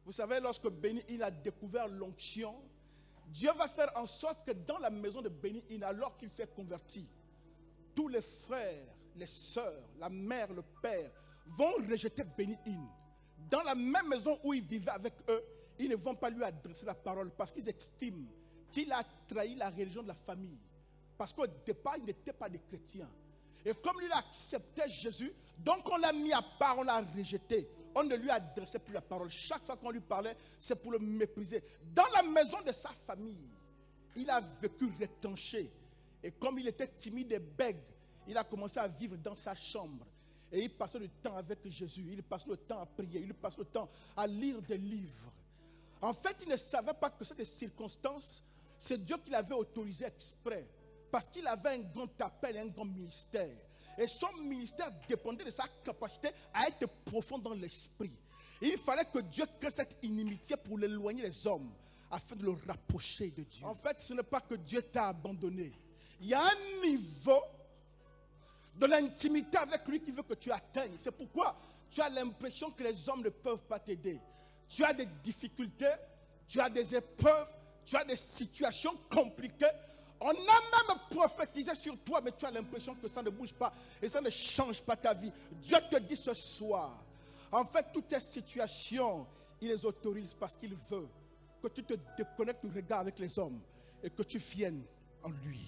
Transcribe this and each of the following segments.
Vous savez, lorsque Béni-In a découvert l'onction, Dieu va faire en sorte que dans la maison de Béni-In, alors qu'il s'est converti, tous les frères, les sœurs, la mère, le père vont rejeter Béni-In. Dans la même maison où il vivait avec eux, ils ne vont pas lui adresser la parole parce qu'ils estiment qu'il a trahi la religion de la famille. Parce qu'au départ, il n'était pas des chrétiens. Et comme lui, il acceptait Jésus, donc on l'a mis à part, on l'a rejeté. On ne lui adressait plus la parole. Chaque fois qu'on lui parlait, c'est pour le mépriser. Dans la maison de sa famille, il a vécu rétanché. Et comme il était timide et bègue, il a commencé à vivre dans sa chambre. Et il passait le temps avec Jésus. Il passait le temps à prier. Il passait le temps à lire des livres. En fait, il ne savait pas que cette circonstance, c'est Dieu qui l'avait autorisé exprès. Parce qu'il avait un grand appel, un grand ministère. Et son ministère dépendait de sa capacité à être profond dans l'esprit. Il fallait que Dieu crée cette inimitié pour l'éloigner des hommes, afin de le rapprocher de Dieu. En fait, ce n'est pas que Dieu t'a abandonné. Il y a un niveau de l'intimité avec lui qui veut que tu atteignes. C'est pourquoi tu as l'impression que les hommes ne peuvent pas t'aider. Tu as des difficultés, tu as des épreuves, tu as des situations compliquées. On a même prophétisé sur toi, mais tu as l'impression que ça ne bouge pas et ça ne change pas ta vie. Dieu te dit ce soir, en fait, toutes ces situations, il les autorise parce qu'il veut que tu te déconnectes du regard avec les hommes et que tu viennes en lui.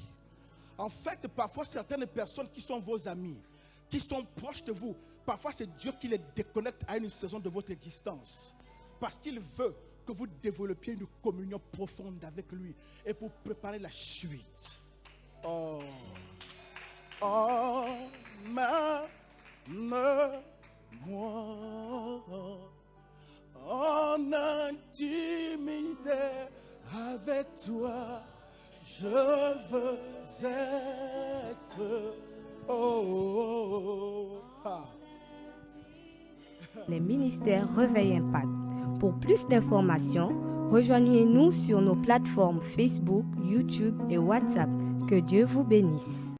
En fait, parfois, certaines personnes qui sont vos amis, qui sont proches de vous, parfois c'est Dieu qui les déconnecte à une saison de votre existence. Parce qu'il veut que vous développiez une communion profonde avec lui et pour préparer la suite. Oh, emmène-moi en intimité avec toi. Je veux être. Les ministères Réveil Impact. Pour plus d'informations, rejoignez-nous sur nos plateformes Facebook, YouTube et WhatsApp. Que Dieu vous bénisse.